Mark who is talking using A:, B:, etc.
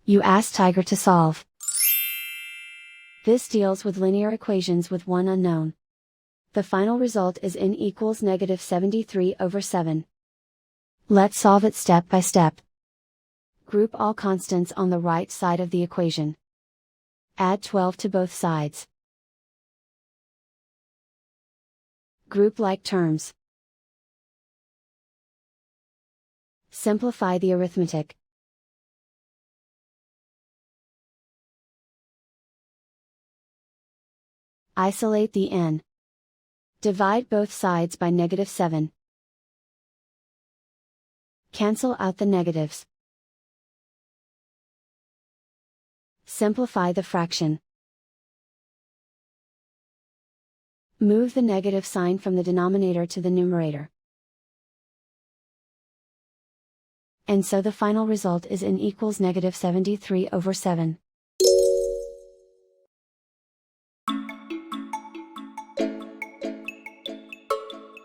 A: You ask Tiger to solve. This deals with linear equations with one unknown. The final result is n equals -73/7. Let's solve it step by step. Group all constants on the right side of the equation. Add 12 to both sides. Group like terms. Simplify the arithmetic. Isolate the n. Divide both sides by -7. Cancel out the negatives. Simplify the fraction. Move the negative sign from the denominator to the numerator. And so the final result is n equals -73/7.